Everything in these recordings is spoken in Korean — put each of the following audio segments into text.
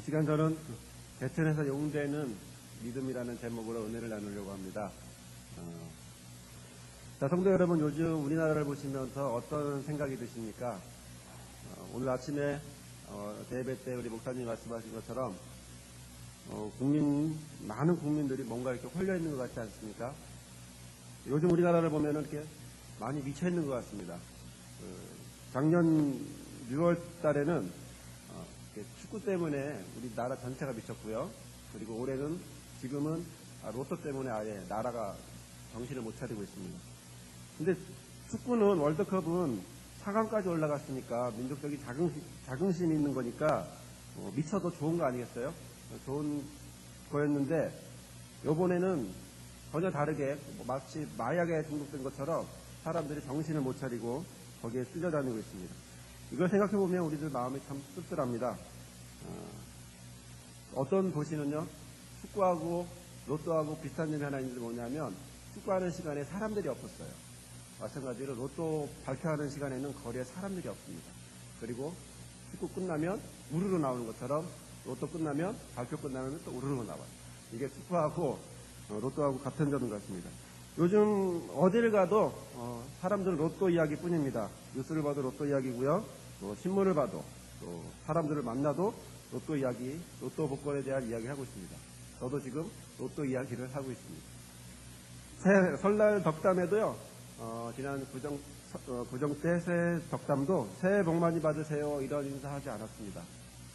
이 시간 저는 대천에서 용되는 믿음이라는 제목으로 은혜를 나누려고 합니다. 자, 성도 여러분, 요즘 우리나라를 보시면서 어떤 생각이 드십니까? 오늘 아침에 대배 때 우리 목사님이 말씀하신 것처럼 많은 국민들이 뭔가 이렇게 홀려 있는 것 같지 않습니까? 요즘 우리나라를 보면은 이렇게 많이 미쳐 있는 것 같습니다. 작년 6월 달에는 축구 때문에 우리나라 전체가 미쳤고요. 그리고 올해는 지금은 로또 때문에 아예 나라가 정신을 못 차리고 있습니다. 근데 축구는 월드컵은 4강까지 올라갔으니까 민족적인 자긍심이 있는 거니까 미쳐도 좋은 거 아니겠어요? 좋은 거였는데 요번에는 전혀 다르게 마치 마약에 중독된 것처럼 사람들이 정신을 못 차리고 거기에 쓸려다니고 있습니다. 이걸 생각해보면 우리들 마음이 참 씁쓸합니다. 어떤 도시는요, 축구하고 로또하고 비슷한 점이 하나 있는데 뭐냐면 축구하는 시간에 사람들이 없었어요. 마찬가지로 로또 발표하는 시간에는 거리에 사람들이 없습니다. 그리고 축구 끝나면 우르르 나오는 것처럼 로또 끝나면 발표 끝나면 또 우르르 나와요. 이게 축구하고 로또하고 같은 점인 것 같습니다. 요즘 어딜 가도 사람들은 로또 이야기뿐입니다. 뉴스를 봐도 로또 이야기고요. 또 신문을 봐도 또 사람들을 만나도 로또 이야기, 로또 복권에 대한 이야기를 하고 있습니다. 저도 지금 로또 이야기를 하고 있습니다. 설날 덕담에도요. 지난 구정 때 새해 덕담도 새해 복 많이 받으세요 이런 인사하지 않았습니다.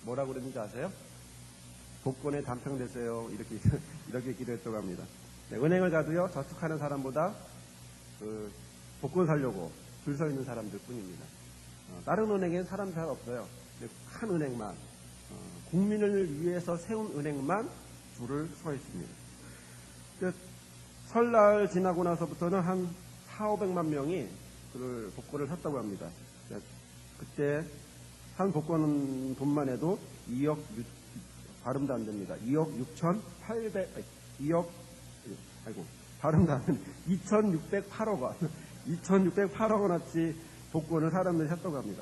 뭐라고 그랬는지 아세요? 복권에 당첨되세요 이렇게 기도했다고 합니다. 네, 은행을 가도요, 저축하는 사람보다 복권 사려고 줄 서 있는 사람들 뿐입니다. 다른 은행엔 사람 잘 없어요. 큰 은행만, 국민을 위해서 세운 은행만 줄을 서 있습니다. 설날 지나고 나서부터는 한 4,500만 명이 그 복권을 샀다고 합니다. 그때 한 복권 돈만 해도 2억, 발음도 안 됩니다. 2,608억 원. 2,608억 원어치 복권을 사람들이 샀다고 합니다.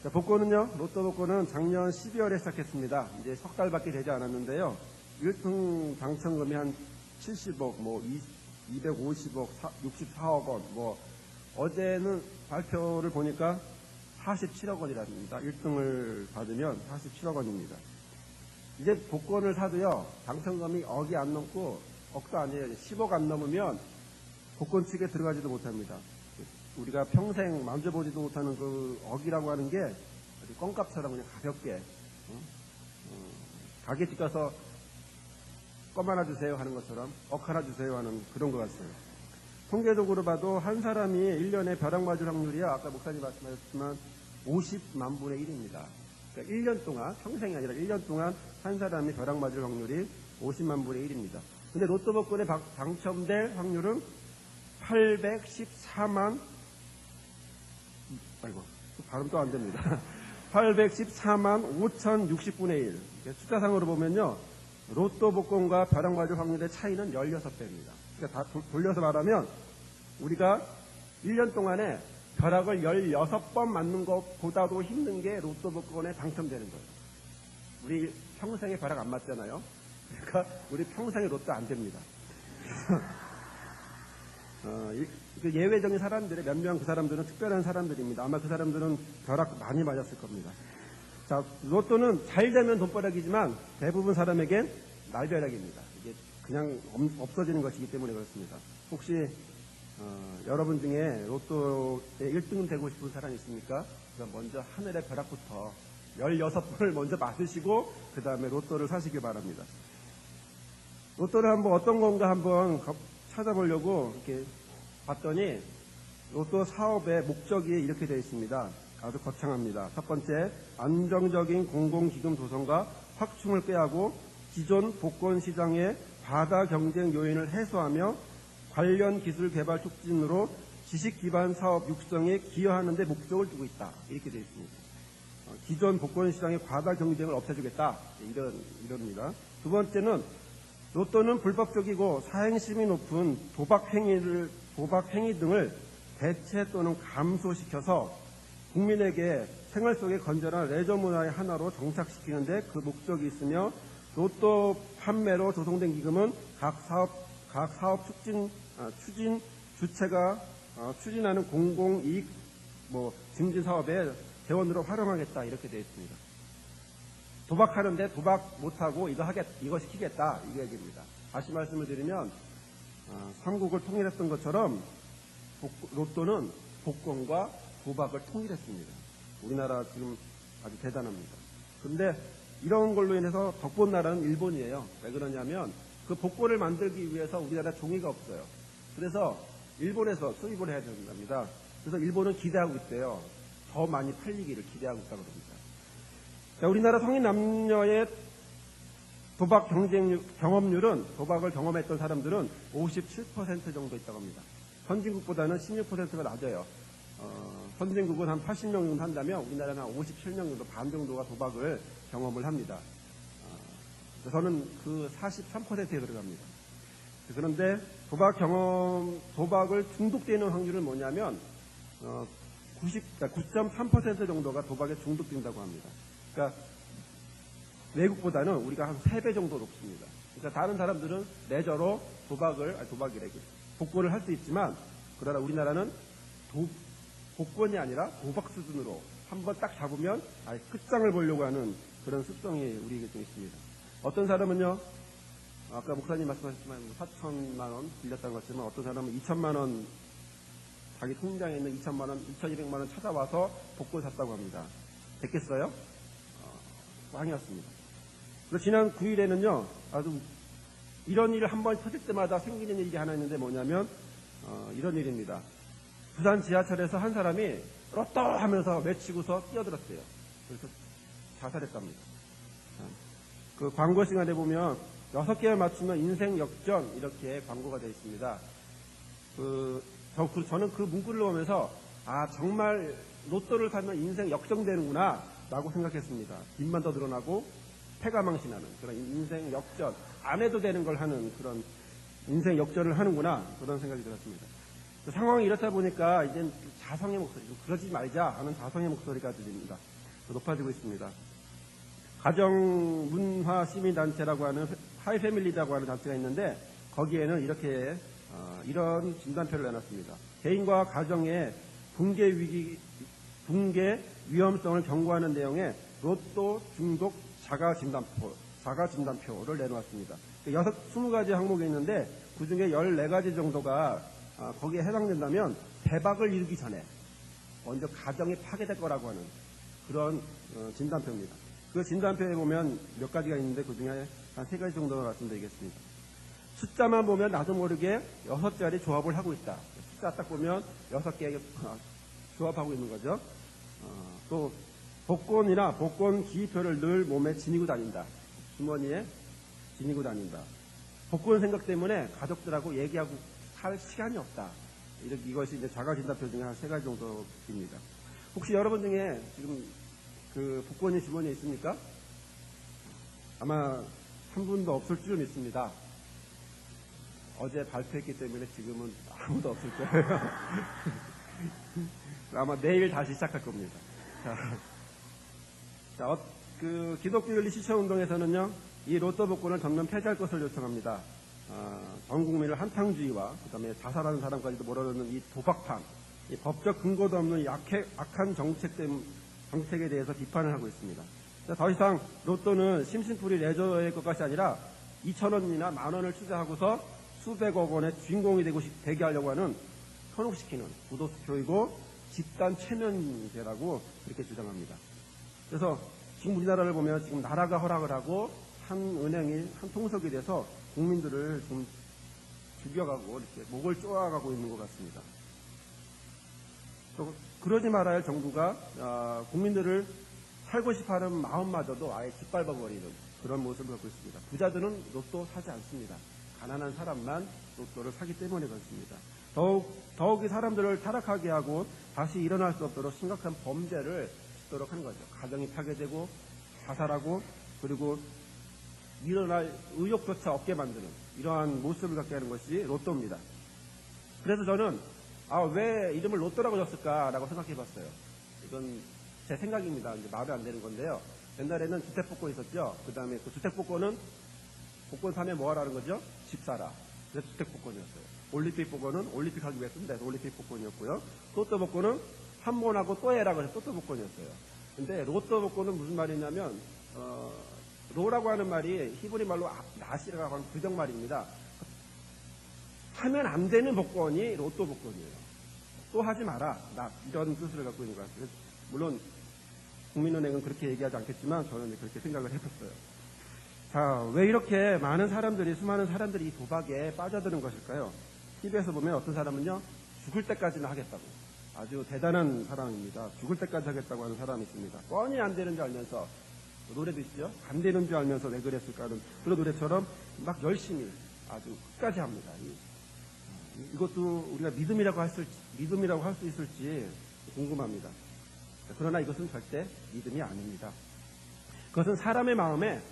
자, 복권은요, 로또 복권은 작년 12월에 시작했습니다. 이제 석 달밖에 되지 않았는데요. 1등 당첨금이 한 70억, 250억, 64억 원, 어제는 발표를 보니까 47억 원이랍니다. 1등을 받으면 47억 원입니다. 이제 복권을 사도요, 당첨금이 억이 안 넘고, 억도 아니에요. 10억 안 넘으면 복권 측에 들어가지도 못합니다. 우리가 평생 만져보지도 못하는 그 억이라고 하는 게 껌값처럼 그냥 가볍게, 가게집 가서 껌 하나 주세요 하는 것처럼 억 하나 주세요 하는 그런 것 같아요. 통계적으로 봐도 한 사람이 1년에 벼락 맞을 확률이야, 아까 목사님 말씀하셨지만 50만 분의 1입니다. 그러니까 1년 동안, 평생이 아니라 1년 동안 한 사람이 벼락 맞을 확률이 50만 분의 1입니다. 근데 로또 복권에 당첨될 확률은 814만, 발음도 안 됩니다. 814만 5,060분의 1. 숫자상으로 보면요, 로또 복권과 벼락 맞을 확률의 차이는 16배입니다. 그러니까 다 돌려서 말하면 우리가 1년 동안에 벼락을 16번 맞는 것보다도 힘든 게 로또 복권에 당첨되는 거예요. 우리 평생에 벼락 안 맞잖아요. 그러니까 우리 평생에 로또 안 됩니다. 예외적인 사람들의 몇 명, 그 사람들은 특별한 사람들입니다. 아마 그 사람들은 벼락 많이 맞았을 겁니다. 자, 로또는 잘 되면 돈벼락이지만 대부분 사람에겐 날벼락입니다. 이게 그냥 없어지는 것이기 때문에 그렇습니다. 혹시 여러분 중에 로또에 1등 되고 싶은 사람 있습니까? 그럼 먼저 하늘의 벼락부터 16번을 먼저 맞으시고 그 다음에 로또를 사시길 바랍니다. 로또를 한번 어떤 건가 한번 찾아보려고 이렇게 봤더니 로또 사업의 목적이 이렇게 되어 있습니다. 아주 거창합니다. 첫 번째, 안정적인 공공기금 조성과 확충을 꾀하고 기존 복권 시장의 과다 경쟁 요인을 해소하며 관련 기술 개발 촉진으로 지식 기반 사업 육성에 기여하는 데 목적을 두고 있다. 이렇게 되어 있습니다. 기존 복권 시장의 과다 경쟁을 없애주겠다. 이럽니다. 두 번째는 로또는 불법적이고 사행심이 높은 도박 행위 등을 대체 또는 감소시켜서 국민에게 생활 속의 건전한 레저 문화의 하나로 정착시키는데 그 목적이 있으며 로또 판매로 조성된 기금은 각 사업 추진 주체가 추진하는 공공이익 증진 사업에 재원으로 활용하겠다 이렇게 되어 있습니다. 도박하는데 도박 못하고 이거 시키겠다 이 얘기입니다. 다시 말씀을 드리면 삼국을 통일했던 것처럼 로또는 복권과 도박을 통일했습니다. 우리나라 지금 아주 대단합니다. 근데 이런 걸로 인해서 덕본 나라는 일본이에요. 왜 그러냐면 그 복권을 만들기 위해서 우리나라 종이가 없어요. 그래서 일본에서 수입을 해야 된답니다. 그래서 일본은 기대하고 있대요. 더 많이 팔리기를 기대하고 있다고 합니다. 자, 우리나라 성인 남녀의 도박 경험률은 도박을 경험했던 사람들은 57% 정도 있다고 합니다. 선진국보다는 16%가 낮아요. 선진국은 한 80명 정도 한다면 우리나라는 한 57명 정도 반 정도가 도박을 경험을 합니다. 저는 그 43%에 들어갑니다. 그런데 도박을 중독되는 확률은 뭐냐면 9.3% 정도가 도박에 중독된다고 합니다. 그러니까 외국보다는 우리가 한 3배 정도 높습니다. 그러니까 다른 사람들은 레저로 복권을 할 수 있지만 그러나 우리나라는 복권이 아니라 도박 수준으로 한번 딱 잡으면 끝장을 보려고 하는 그런 습성이 우리에게 좀 있습니다. 어떤 사람은요, 아까 목사님 말씀하셨지만 4천만 원 빌렸다는 것처럼 어떤 사람은 2천만 원 자기 통장에 있는 2천만 원, 2,200만 원 찾아와서 복권 샀다고 합니다. 됐겠어요? 왕이었습니다. 그리고 지난 9일에는요, 아주 이런 일을 한 번 터질 때마다 생기는 일이 하나 있는데 뭐냐면 이런 일입니다. 부산 지하철에서 한 사람이 로또 하면서 외치고서 뛰어들었대요. 그래서 자살했답니다. 그 광고 시간에 보면 6개를 맞추면 인생 역전 이렇게 광고가 되어 있습니다. 저는 그 문구를 보면서 정말 로또를 사면 인생 역전되는구나 라고 생각했습니다. 빚만 더 늘어나고 패가 망신하는 그런 인생 역전, 안 해도 되는 걸 하는 그런 인생 역전을 하는구나 그런 생각이 들었습니다. 상황이 이렇다 보니까 이제 자성의 목소리, 그러지 말자 하는 자성의 목소리가 들립니다. 높아지고 있습니다. 가정문화시민단체라고 하는 하이패밀리라고 하는 단체가 있는데 거기에는 이런 진단표를 내놨습니다. 개인과 가정의 붕괴 위험성을 경고하는 내용의 로또 중독 자가진단표를 내놓았습니다. 20가지 항목이 있는데 그중에 14가지 정도가 거기에 해당된다면 대박을 이루기 전에 먼저 가정이 파괴될 거라고 하는 그런 진단표입니다. 그 진단표에 보면 몇 가지가 있는데 그중에 한 3가지 정도 말씀드리겠습니다. 숫자만 보면 나도 모르게 6자리 조합을 하고 있다. 숫자 딱 보면 6개 조합하고 있는 거죠. 또 복권 기표를 늘 몸에 지니고 다닌다. 주머니에 지니고 다닌다. 복권 생각 때문에 가족들하고 얘기하고 할 시간이 없다. 이것이 이제 자가진단표 중에 한 3가지 정도입니다. 혹시 여러분 중에 지금 그 복권이 주머니에 있습니까? 아마 한 분도 없을 줄 믿습니다. 어제 발표했기 때문에 지금은 아무도 없을 거예요. 아마 내일 다시 시작할 겁니다. 그 기독교 윤리 실천운동에서는요, 이 로또 복권을 전면 폐지할 것을 요청합니다. 전 국민을 한탕주의와 그다음에 자살하는 사람까지도 몰아넣는 이 도박판, 이 법적 근거도 없는 악한 정책에 대해서 비판을 하고 있습니다. 더 이상 로또는 심심풀이 레저의 것이 아니라 2,000원이나 10,000원을 투자하고서 수백억 원의 주인공이 되게 하려고 하는 현혹시키는 부도수표이고 집단 최면죄라고 그렇게 주장합니다. 그래서 지금 우리나라를 보면 지금 나라가 허락을 하고 한 은행이 한 통속이 돼서 국민들을 좀 죽여가고 이렇게 목을 쪼아가고 있는 것 같습니다. 또 그러지 말아야 할 정부가 국민들을 살고 싶어하는 마음마저도 아예 짓밟아버리는 그런 모습을 갖고 있습니다. 부자들은 로또 사지 않습니다. 가난한 사람만 로또를 사기 때문에 그렇습니다. 더욱이 사람들을 타락하게 하고 다시 일어날 수 없도록 심각한 범죄를 짓도록 하는 거죠. 가정이 파괴되고 자살하고 그리고 일어날 의욕조차 없게 만드는 이러한 모습을 갖게 하는 것이 로또입니다. 그래서 저는 왜 이름을 로또라고 줬을까라고 생각해 봤어요. 이건 제 생각입니다. 이제 마음에 안 드는 건데요. 옛날에는 주택복권 있었죠. 그 다음에 그 주택복권은 복권 사면 뭐 하라는 거죠? 집 사라. 그래서 주택복권이었어요. 올림픽 복권은 올림픽 하기 위해 쓴다 해서 올림픽 복권이었고요. 로또 복권은 한 번 하고 또 해라 그래서 로또 복권이었어요. 근데 로또 복권은 무슨 말이냐면 로라고 하는 말이 히브리 말로 나시라고 하는 부정말입니다. 하면 안 되는 복권이 로또 복권이에요. 또 하지 마라. 이런 뜻을 갖고 있는 것 같아요. 물론 국민은행은 그렇게 얘기하지 않겠지만 저는 그렇게 생각을 해봤어요. 자, 왜 이렇게 많은 사람들이, 수많은 사람들이 이 도박에 빠져드는 것일까요? TV에서 보면 어떤 사람은요, 죽을 때까지는 하겠다고. 아주 대단한 사람입니다. 죽을 때까지 하겠다고 하는 사람이 있습니다. 뻔히 안 되는 줄 알면서, 노래도 있죠? 안 되는 줄 알면서 왜 그랬을까 하는 그런 노래처럼 막 열심히 아주 끝까지 합니다. 이것도 우리가 믿음이라고 할 수 있을지 궁금합니다. 그러나 이것은 절대 믿음이 아닙니다. 그것은 사람의 마음에,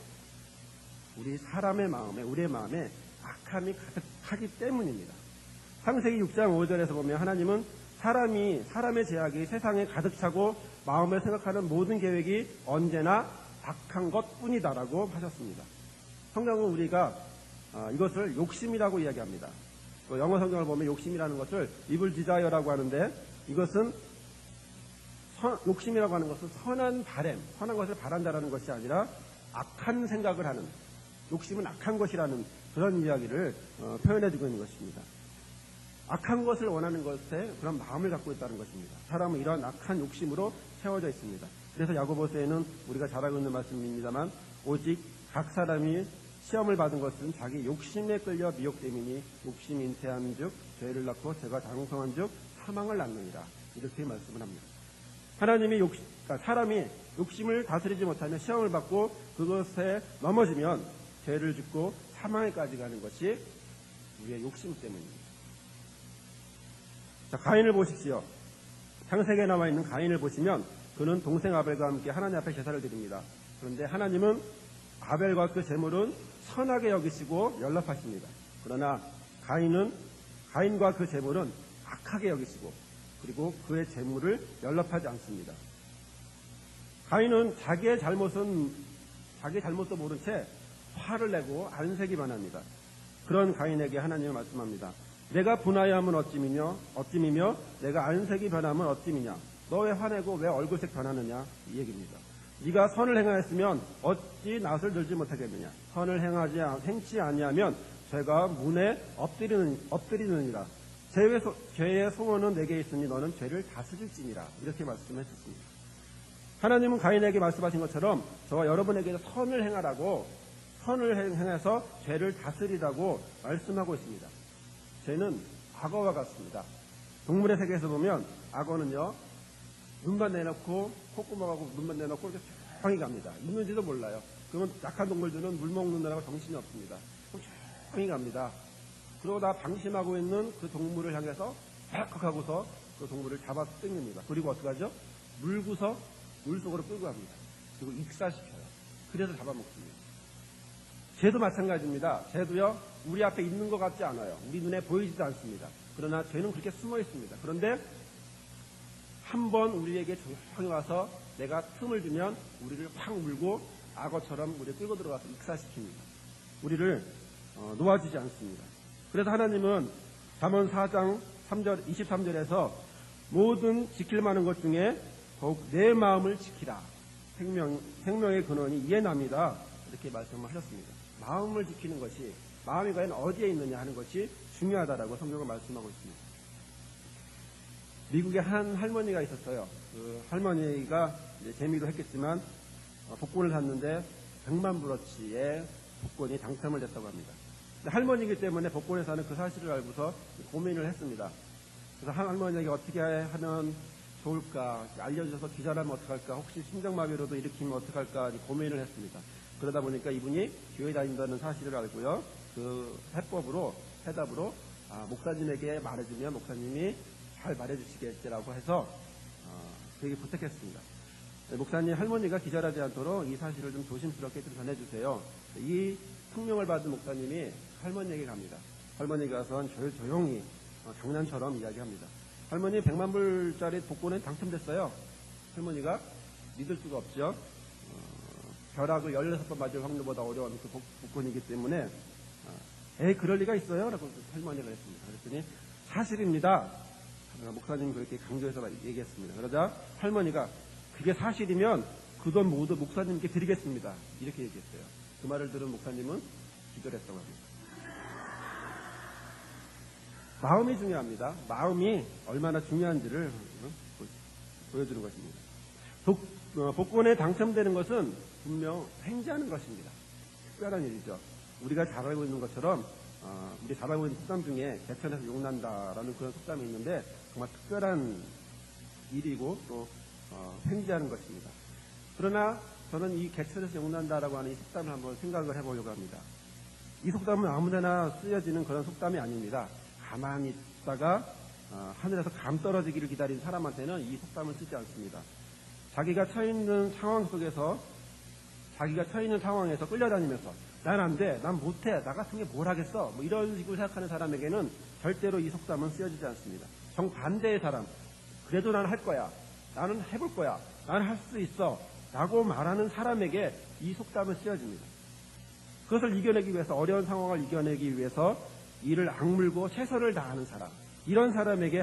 우리의 마음에 악함이 가득하기 때문입니다. 창세기 6장 5절에서 보면 하나님은 사람의 제약이 세상에 가득 차고 마음에 생각하는 모든 계획이 언제나 악한 것 뿐이다라고 하셨습니다. 성경은 우리가 이것을 욕심이라고 이야기합니다. 또 영어 성경을 보면 욕심이라는 것을 evil desire라고 하는데 이것은 욕심이라고 하는 것은 선한 것을 바란다라는 것이 아니라 악한 생각을 하는, 욕심은 악한 것이라는 그런 이야기를 표현해주고 있는 것입니다. 악한 것을 원하는 것에 그런 마음을 갖고 있다는 것입니다. 사람은 이런 악한 욕심으로 채워져 있습니다. 그래서 야고보서에는 우리가 잘 알고 있는 말씀입니다만 오직 각 사람이 시험을 받은 것은 자기 욕심에 끌려 미혹됨이니 욕심이 잉태한 즉 죄를 낳고 죄가 장성한 즉 사망을 낳느니라. 이렇게 말씀을 합니다. 사람이 욕심을 다스리지 못하면 시험을 받고 그것에 넘어지면 죄를 짓고 사망에까지 가는 것이 우리의 욕심 때문입니다. 자, 가인을 보십시오. 창세기에 나와 있는 가인을 보시면 그는 동생 아벨과 함께 하나님 앞에 제사를 드립니다. 그런데 하나님은 아벨과 그 제물은 선하게 여기시고 연락하십니다. 그러나 가인과 그 제물은 악하게 여기시고 그리고 그의 제물을 연락하지 않습니다. 가인은 자기의 잘못도 모른 채 화를 내고 안색이만 합니다. 그런 가인에게 하나님은 말씀합니다. 내가 분하여 하면 어찜이며 내가 안색이 변하면 어찜이냐. 너 왜 화내고 왜 얼굴색 변하느냐 이 얘기입니다. 네가 선을 행하였으면 어찌 낫을 들지 못하겠느냐. 선을 행치 아니하면 죄가 문에 엎드리느니라. 죄의 소원은 내게 있으니 너는 죄를 다스릴지니라. 이렇게 말씀하셨습니다. 하나님은 가인에게 말씀하신 것처럼 저와 여러분에게 선을 행해서 죄를 다스리라고 말씀하고 있습니다. 죄는 악어와 같습니다. 동물의 세계에서 보면 악어는요, 눈만 내놓고 콧구멍하고 눈만 내놓고 이렇게 조용히 갑니다. 있는지도 몰라요. 그러면 약한 동물들은 물 먹느라고 정신이 없습니다. 조용히 갑니다. 그러고 다 방심하고 있는 그 동물을 향해서 팍 하고서 그 동물을 잡아 당깁니다. 그리고 어떻게 하죠? 물고서 물속으로 끌고 갑니다. 그리고 익사시켜요. 그래서 잡아먹습니다. 죄도 마찬가지입니다. 죄도요, 우리 앞에 있는 것 같지 않아요. 우리 눈에 보이지도 않습니다. 그러나 죄는 그렇게 숨어 있습니다. 그런데 한번 우리에게 조용히 와서 내가 틈을 주면 우리를 확 물고 악어처럼 우리를 끌고 들어가서 익사시킵니다. 우리를 놓아주지 않습니다. 그래서 하나님은 잠언 4장 23절에서 모든 지킬 만한 것 중에 더욱 내 마음을 지키라. 생명의 근원이 이에 납니다. 이렇게 말씀을 하셨습니다. 마음을 지키는 것이, 마음이 과연 어디에 있느냐 하는 것이 중요하다라고 성경은 말씀하고 있습니다. 미국에 한 할머니가 있었어요. 그 할머니가 이제 재미로 했겠지만 복권을 샀는데 100만 불어치의 복권이 당첨을 됐다고 합니다. 근데 할머니이기 때문에 복권에 사는 그 사실을 알고서 고민을 했습니다. 그래서 할머니에게 어떻게 하면 좋을까, 알려줘서 기절하면 어떡할까, 혹시 심장마비로도 일으키면 어떡할까 고민을 했습니다. 그러다 보니까 이분이 교회 다닌다는 사실을 알고요. 그 해답으로 목사님에게 말해주면 목사님이 잘 말해주시겠지라고 해서 그에게 부탁했습니다. 목사님, 할머니가 기절하지 않도록 이 사실을 좀 조심스럽게 좀 전해주세요. 이 특명을 받은 목사님이 할머니에게 갑니다. 할머니가 가서 조용히 장난처럼 이야기합니다. 할머니 100만 불짜리 복권에 당첨됐어요. 할머니가 믿을 수가 없죠. 벼락을 16번 맞을 확률보다 어려운 그 복권이기 때문에 그럴 리가 있어요? 라고 할머니가 했습니다. 그랬더니 사실입니다. 목사님이 그렇게 강조해서 얘기했습니다. 그러자 할머니가 그게 사실이면 그 돈 모두 목사님께 드리겠습니다. 이렇게 얘기했어요. 그 말을 들은 목사님은 기절했다고 합니다. 마음이 중요합니다. 마음이 얼마나 중요한지를 보여주는 것입니다. 복권에 당첨되는 것은 분명 횡재하는 것입니다. 특별한 일이죠. 우리가 잘 알고 있는 것처럼 우리 잘 알고 있는 속담 중에 개천에서 욕난다라는 그런 속담이 있는데 정말 특별한 일이고 또 횡재하는 것입니다. 그러나 저는 이 개천에서 욕난다라고 하는 이 속담을 한번 생각을 해보려고 합니다. 이 속담은 아무데나 쓰여지는 그런 속담이 아닙니다. 가만히 있다가 하늘에서 감 떨어지기를 기다린 사람한테는 이 속담을 쓰지 않습니다. 자기가 처있는 상황에서 끌려다니면서 난 안 돼, 난 못해, 나 같은 게 뭘 하겠어, 뭐 이런 식으로 생각하는 사람에게는 절대로 이 속담은 쓰여지지 않습니다. 정반대의 사람, 그래도 나는 할 거야, 나는 해볼 거야, 나는 할 수 있어 라고 말하는 사람에게 이 속담은 쓰여집니다. 그것을 이겨내기 위해서, 어려운 상황을 이겨내기 위해서 이를 악물고 최선을 다하는 사람, 이런 사람에게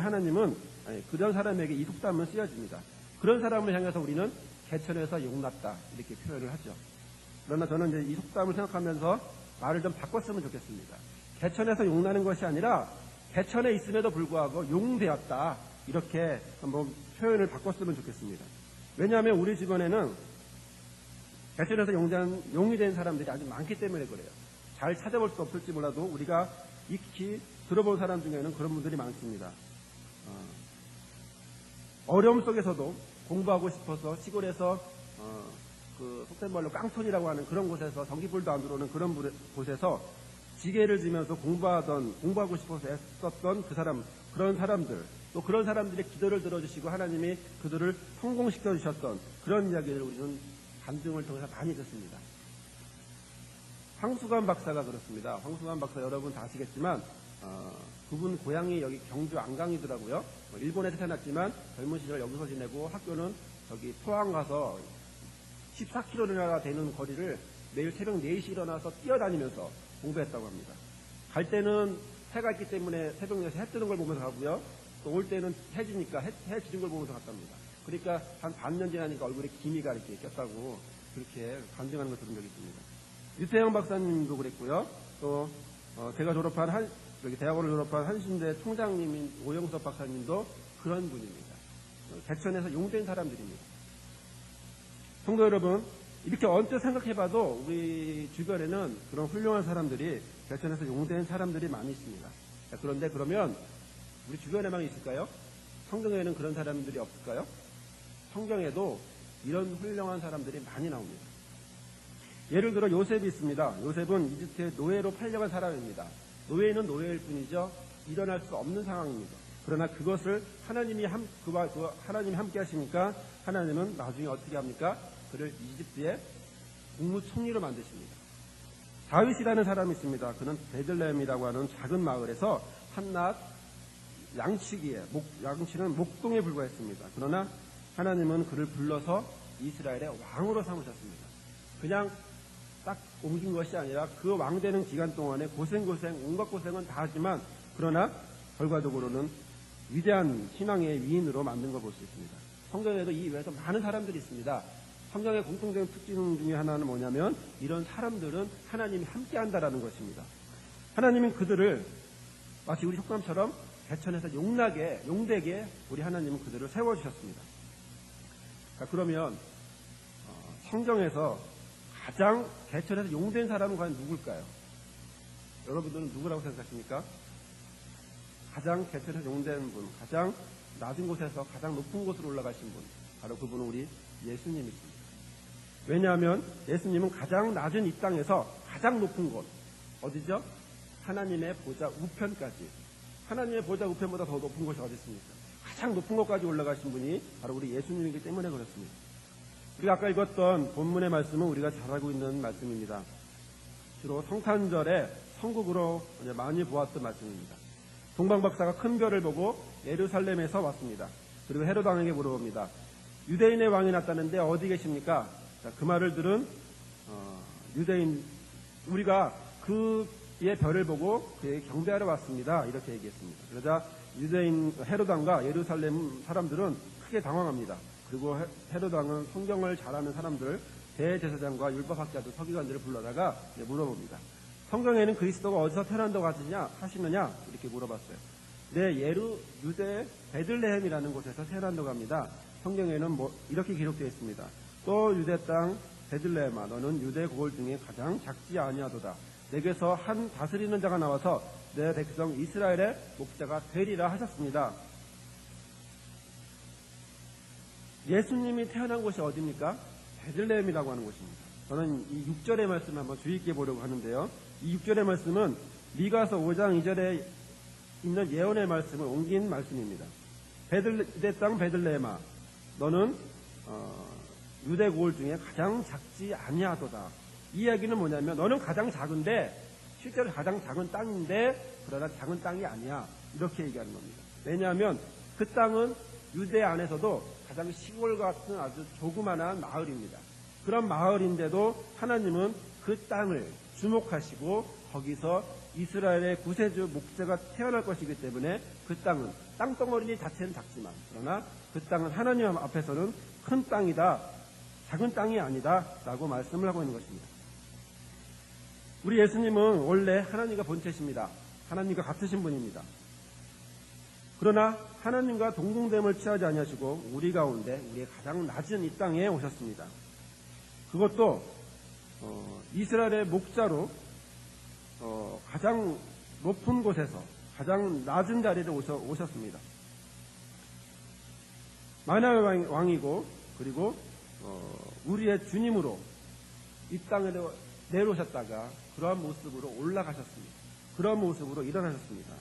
그런 사람에게 이 속담은 쓰여집니다. 그런 사람을 향해서 우리는 개천에서 용났다 이렇게 표현을 하죠. 그러나 저는 이제 이 속담을 생각하면서 말을 좀 바꿨으면 좋겠습니다. 개천에서 용나는 것이 아니라 개천에 있음에도 불구하고 용되었다 이렇게 한번 표현을 바꿨으면 좋겠습니다. 왜냐하면 우리 주변에는 개천에서 용이 된 사람들이 아주 많기 때문에 그래요. 잘 찾아볼 수 없을지 몰라도 우리가 익히 들어본 사람 중에는 그런 분들이 많습니다. 어려움 속에서도 공부하고 싶어서 시골에서 그 속된 말로 깡촌이라고 하는 그런 곳에서 전기불도 안 들어오는 그런 곳에서 지게를 지면서 공부하고 싶어서 애썼던 그런 사람들, 또 그런 사람들의 기도를 들어주시고 하나님이 그들을 성공시켜 주셨던 그런 이야기를 우리는 간증을 통해서 많이 듣습니다. 황수관 박사가 그렇습니다. 황수관 박사 여러분 다 아시겠지만 그분 고향이 여기 경주 안강이더라고요. 일본에서 태어났지만 젊은 시절 여기서 지내고 학교는 저기 포항 가서 14km나 되는 거리를 매일 새벽 4시 일어나서 뛰어다니면서 공부했다고 합니다. 갈 때는 해가 있기 때문에 새벽 4시 해 뜨는 걸 보면서 가고요. 또 올 때는 해 지니까 해 지는 걸 보면서 갔답니다. 그러니까 한 반년 지나니까 얼굴에 기미가 이렇게 꼈다고 그렇게 간증하는 걸 들은 적이 있습니다. 유태영 박사님도 그랬고요. 또 제가 대학원을 졸업한 한신대 총장님인 오영섭 박사님도 그런 분입니다. 개천에서 용된 사람들입니다. 성도 여러분, 이렇게 언뜻 생각해봐도 우리 주변에는 그런 훌륭한 사람들이 개천에서 용된 사람들이 많이 있습니다. 그런데 그러면 우리 주변에만 있을까요? 성경에는 그런 사람들이 없을까요? 성경에도 이런 훌륭한 사람들이 많이 나옵니다. 예를 들어 요셉이 있습니다. 요셉은 이집트의 노예로 팔려간 사람입니다. 노예는 노예일 뿐이죠. 일어날 수 없는 상황입니다. 그러나 그것을 하나님이 함께 하시니까 하나님은 나중에 어떻게 합니까? 그를 이집트의 국무총리로 만드십니다. 다윗이라는 사람이 있습니다. 그는 베들레헴이라고 하는 작은 마을에서 한낮 양치는 목동에 불과했습니다. 그러나 하나님은 그를 불러서 이스라엘의 왕으로 삼으셨습니다. 그냥 딱 옮긴 것이 아니라 그 왕되는 기간 동안에 온갖 고생은 다 하지만 그러나 결과적으로는 위대한 신앙의 위인으로 만든 걸 볼 수 있습니다. 성경에도 이 외에도 많은 사람들이 있습니다. 성경의 공통적인 특징 중에 하나는 뭐냐면 이런 사람들은 하나님이 함께한다라는 것입니다. 하나님은 그들을 마치 우리 속담처럼 개천에서 용되게 우리 하나님은 그들을 세워주셨습니다. 그러면 성경에서 가장 개천에서 용된 사람은 과연 누굴까요? 여러분들은 누구라고 생각하십니까? 가장 개천에서 용된 분, 가장 낮은 곳에서 가장 높은 곳으로 올라가신 분, 바로 그분은 우리 예수님이십니다. 왜냐하면 예수님은 가장 낮은 이 땅에서 가장 높은 곳, 어디죠? 하나님의 보좌 우편까지. 하나님의 보좌 우편보다 더 높은 곳이 어디 있습니까? 가장 높은 곳까지 올라가신 분이 바로 우리 예수님이기 때문에 그렇습니다. 우리가 아까 읽었던 본문의 말씀은 우리가 잘 알고 있는 말씀입니다. 주로 성탄절에 성국으로 많이 보았던 말씀입니다. 동방박사가 큰 별을 보고 예루살렘에서 왔습니다. 그리고 헤롯 왕에게 물어봅니다. 유대인의 왕이 났다는데 어디 계십니까? 자, 그 말을 들은 유대인, 우리가 그의 별을 보고 그에게 경배하러 왔습니다. 이렇게 얘기했습니다. 그러자 유대인 헤롯 왕과 예루살렘 사람들은 크게 당황합니다. 그리고 헤롯 왕은 성경을 잘 아는 사람들, 대제사장과 율법학자들, 서기관들을 불러다가 물어봅니다. 성경에는 그리스도가 어디서 태어난다고 하시느냐? 이렇게 물어봤어요. 네, 유대 베들레헴이라는 곳에서 태어난다고 합니다. 성경에는 이렇게 기록되어 있습니다. 또 유대 땅 베들레헴아, 너는 유대 고을 중에 가장 작지 아니하도다. 내게서 한 다스리는 자가 나와서 내 백성 이스라엘의 목자가 되리라 하셨습니다. 예수님이 태어난 곳이 어디입니까? 베들레헴이라고 하는 곳입니다. 저는 이 6절의 말씀을 한번 주의 깊게 보려고 하는데요. 이 6절의 말씀은 미가서 5장 2절에 있는 예언의 말씀을 옮긴 말씀입니다. 유대 땅 베들레헴아, 너는 유대 고을 중에 가장 작지 아니하도다. 이 이야기는 뭐냐면 너는 가장 작은데 실제로 가장 작은 땅인데 그러나 작은 땅이 아니야. 이렇게 얘기하는 겁니다. 왜냐하면 그 땅은 유대 안에서도 가장 시골 같은 아주 조그만한 마을입니다. 그런 마을인데도 하나님은 그 땅을 주목하시고 거기서 이스라엘의 구세주 목자가 태어날 것이기 때문에 그 땅은 땅덩어리 자체는 작지만 그러나 그 땅은 하나님 앞에서는 큰 땅이다. 작은 땅이 아니다. 라고 말씀을 하고 있는 것입니다. 우리 예수님은 원래 하나님과 본체십니다. 하나님과 같으신 분입니다. 그러나 하나님과 동등됨을 취하지 아니하시고 우리 가운데 우리의 가장 낮은 이 땅에 오셨습니다. 그것도 이스라엘의 목자로 가장 높은 곳에서 가장 낮은 자리를 오셨습니다. 만화의 왕이고 그리고 우리의 주님으로 이 땅에 내려오셨다가 그러한 모습으로 올라가셨습니다. 그러한 모습으로 일어나셨습니다.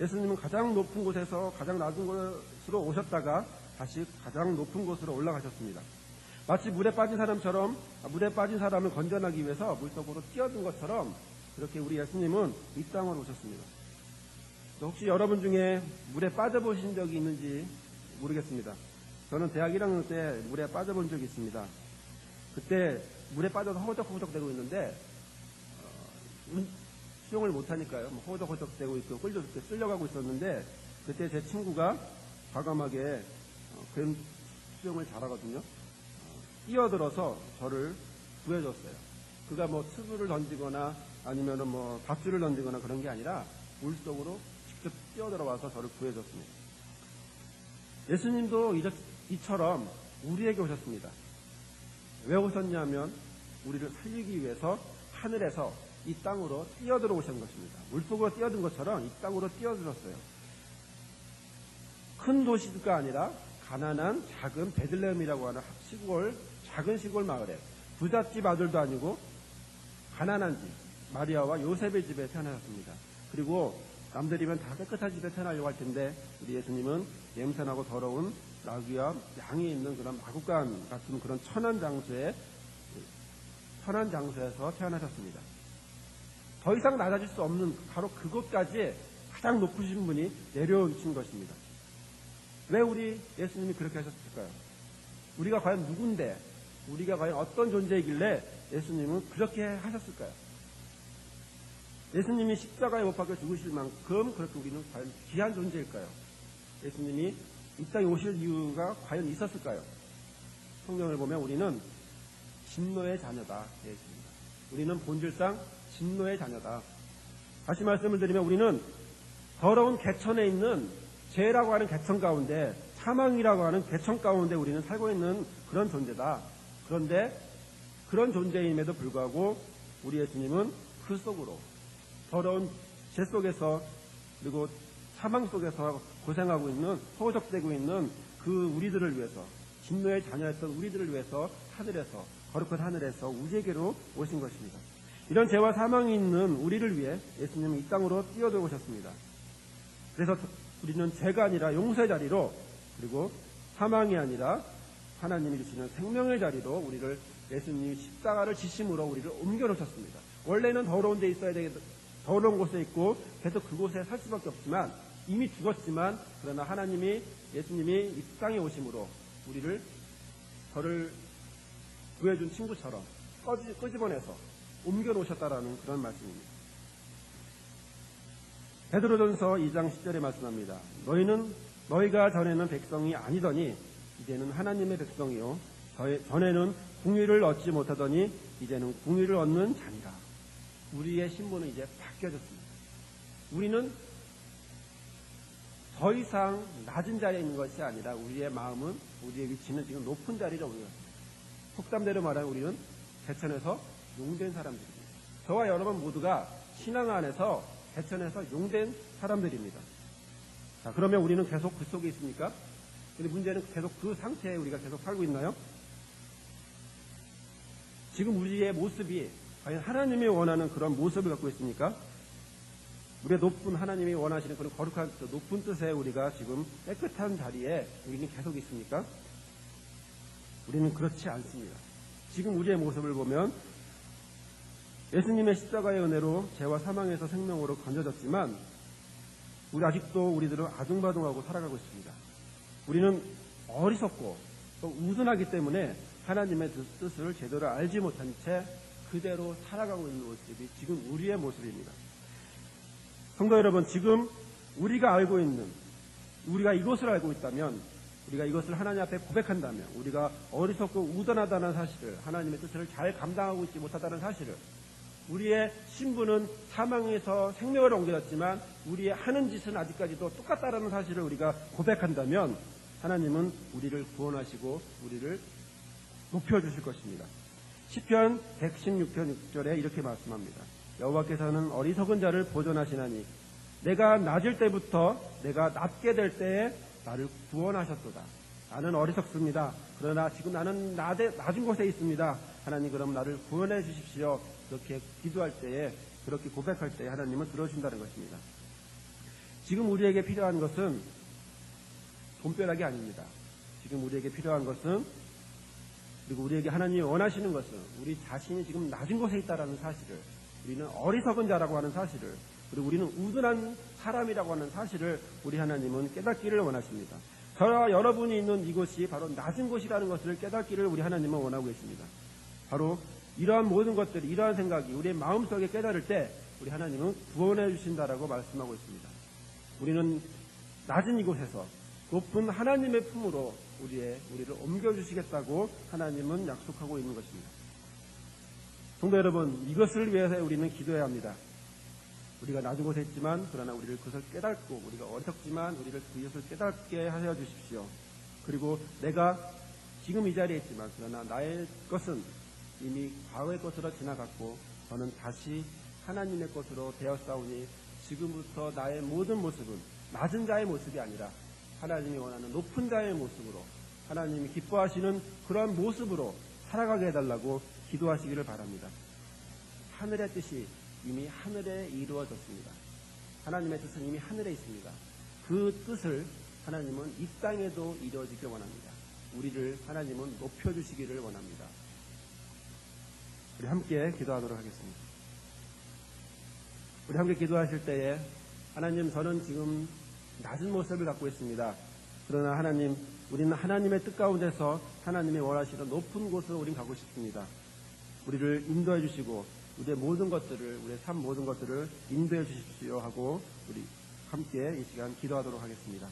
예수님은 가장 높은 곳에서 가장 낮은 곳으로 오셨다가 다시 가장 높은 곳으로 올라가셨습니다. 마치 물에 빠진 사람처럼 물에 빠진 사람을 건져내기 위해서 물속으로 뛰어든 것처럼 그렇게 우리 예수님은 이 땅으로 오셨습니다. 혹시 여러분 중에 물에 빠져보신 적이 있는지 모르겠습니다. 저는 대학 1학년 때 물에 빠져본 적이 있습니다. 그때 물에 빠져서 허우적허우적대고 있는데 수영을 못하니까요. 허우적허우적대고 있고 끌려 쓸려가고 있었는데 그때 제 친구가 과감하게 그런 수영을 잘하거든요. 뛰어들어서 저를 구해줬어요. 그가 츠브를 던지거나 아니면은 밧줄을 던지거나 그런 게 아니라 물속으로 직접 뛰어들어와서 저를 구해줬습니다. 예수님도 이처럼 우리에게 오셨습니다. 왜 오셨냐면 우리를 살리기 위해서 하늘에서 이 땅으로 뛰어들어 오신 것입니다. 물속으로 뛰어든 것처럼 이 땅으로 뛰어들었어요. 큰 도시가 아니라 가난한 작은 베들레헴이라고 하는 작은 시골 마을에 부잣집 아들도 아니고 가난한 집, 마리아와 요셉의 집에 태어나셨습니다. 그리고 남들이면 다 깨끗한 집에 태어나려고 할 텐데 우리 예수님은 냄새나고 더러운 나귀와 양이 있는 그런 마구간 같은 그런 천한 장소에서 태어나셨습니다. 더 이상 낮아질 수 없는 바로 그것까지 가장 높으신 분이 내려오신 것입니다. 왜 우리 예수님이 그렇게 하셨을까요? 우리가 과연 누군데, 우리가 과연 어떤 존재이길래 예수님은 그렇게 하셨을까요? 예수님이 십자가에 못 박혀 죽으실 만큼 그렇게 우리는 과연 귀한 존재일까요? 예수님이 이 땅에 오실 이유가 과연 있었을까요? 성경을 보면 우리는 진노의 자녀다 되어있습니다. 우리는 본질상 진노의 자녀다. 다시 말씀을 드리면 우리는 더러운 개천에 있는 죄라고 하는 개천 가운데, 사망이라고 하는 개천 가운데 우리는 살고 있는 그런 존재다. 그런데 그런 존재임에도 불구하고 우리 예수님은 그 속으로 더러운 죄 속에서 그리고 사망 속에서 고생하고 있는, 허우적대고 있는 그 우리들을 위해서, 진노의 자녀였던 우리들을 위해서 하늘에서, 거룩한 하늘에서 우리에게로 오신 것입니다. 이런 죄와 사망이 있는 우리를 위해 예수님은 이 땅으로 뛰어들어오셨습니다. 그래서 우리는 죄가 아니라 용서의 자리로, 그리고 사망이 아니라 하나님이 주시는 생명의 자리로 우리를, 예수님이 십자가를 지심으로 우리를 옮겨놓으셨습니다. 원래는 더러운 데 있어야 되겠다, 더러운 곳에 있고 계속 그곳에 살 수밖에 없지만, 이미 죽었지만 그러나 하나님이, 예수님이 이 땅에 오심으로 우리를 저를 구해준 친구처럼 끄집어내서 옮겨놓으셨다라는 그런 말씀입니다. 베드로전서 2장 10절에 말씀합니다. 너희가 전에는 백성이 아니더니 이제는 하나님의 백성이요 전에는 궁의를 얻지 못하더니 이제는 궁의를 얻는 자니라. 우리의 신분은 이제 바뀌어졌습니다. 우리는 더 이상 낮은 자리에 있는 것이 아니라 우리의 마음은, 우리의 위치는 지금 높은 자리에 오는 것입니다. 속담대로 말하면 우리는 개천에서 용된 사람들입니다. 저와 여러분 모두가 신앙 안에서 개천에서 용된 사람들입니다. 자, 그러면 우리는 계속 그 속에 있습니까? 근데 문제는 계속 그 상태에 우리가 계속 살고 있나요? 지금 우리의 모습이 과연 하나님이 원하는 그런 모습을 갖고 있습니까? 우리의 높은, 하나님이 원하시는 그런 거룩한 높은 뜻에 우리가 지금 깨끗한 자리에 우리는 계속 있습니까? 우리는 그렇지 않습니다. 지금 우리의 모습을 보면 예수님의 십자가의 은혜로 죄와 사망에서 생명으로 건져졌지만 아직도 우리들은 아둥바둥하고 살아가고 있습니다. 우리는 어리석고 또 우둔하기 때문에 하나님의 뜻을 제대로 알지 못한 채 그대로 살아가고 있는 모습이 지금 우리의 모습입니다. 성도 여러분, 지금 우리가 이것을 알고 있다면, 우리가 이것을 하나님 앞에 고백한다면, 우리가 어리석고 우둔하다는 사실을, 하나님의 뜻을 잘 감당하고 있지 못하다는 사실을, 우리의 신분은 사망에서 생명을 옮겨졌지만 우리의 하는 짓은 아직까지도 똑같다라는 사실을 우리가 고백한다면 하나님은 우리를 구원하시고 우리를 높여주실 것입니다. 시편 116편 6절에 이렇게 말씀합니다. 여호와께서는 어리석은 자를 보존하시나니 내가 낮을 때부터 내가 낮게 될 때에 나를 구원하셨도다. 나는 어리석습니다. 그러나 지금 나는 낮은 곳에 있습니다. 하나님, 그럼 나를 구원해 주십시오. 그렇게 기도할 때에, 그렇게 고백할 때에 하나님은 들어주신다는 것입니다. 지금 우리에게 필요한 것은 돈벼락이 아닙니다. 지금 우리에게 필요한 것은, 그리고 우리에게 하나님이 원하시는 것은 우리 자신이 지금 낮은 곳에 있다는 사실을, 우리는 어리석은 자라고 하는 사실을, 그리고 우리는 우둔한 사람이라고 하는 사실을 우리 하나님은 깨닫기를 원하십니다. 저와 여러분이 있는 이곳이 바로 낮은 곳이라는 것을 깨닫기를 우리 하나님은 원하고 계십니다. 바로 이러한 모든 것들이, 이러한 생각이 우리의 마음속에 깨달을 때 우리 하나님은 구원해 주신다라고 말씀하고 있습니다. 우리는 낮은 이곳에서 높은 하나님의 품으로 우리를 옮겨주시겠다고 하나님은 약속하고 있는 것입니다. 성도 여러분, 이것을 위해서 우리는 기도해야 합니다. 우리가 낮은 곳에 있지만, 그러나 우리를 그것을 깨닫고, 우리가 어리석지만 우리를 그것을 깨닫게 하여 주십시오. 그리고 내가 지금 이 자리에 있지만, 그러나 나의 것은 이미 과거의 것으로 지나갔고 저는 다시 하나님의 것으로 되었사오니 지금부터 나의 모든 모습은 낮은 자의 모습이 아니라 하나님이 원하는 높은 자의 모습으로, 하나님이 기뻐하시는 그러한 모습으로 살아가게 해달라고 기도하시기를 바랍니다. 하늘의 뜻이 이미 하늘에 이루어졌습니다. 하나님의 뜻은 이미 하늘에 있습니다. 그 뜻을 하나님은 이 땅에도 이루어지길 원합니다. 우리를 하나님은 높여주시기를 원합니다. 우리 함께 기도하도록 하겠습니다. 우리 함께 기도하실 때에, 하나님, 저는 지금 낮은 모습을 갖고 있습니다. 그러나 하나님, 우리는 하나님의 뜻 가운데서 하나님이 원하시는 높은 곳으로 우린 가고 싶습니다. 우리를 인도해 주시고 우리의 모든 것들을, 우리의 삶 모든 것들을 인도해 주십시오 하고 우리 함께 이 시간 기도하도록 하겠습니다.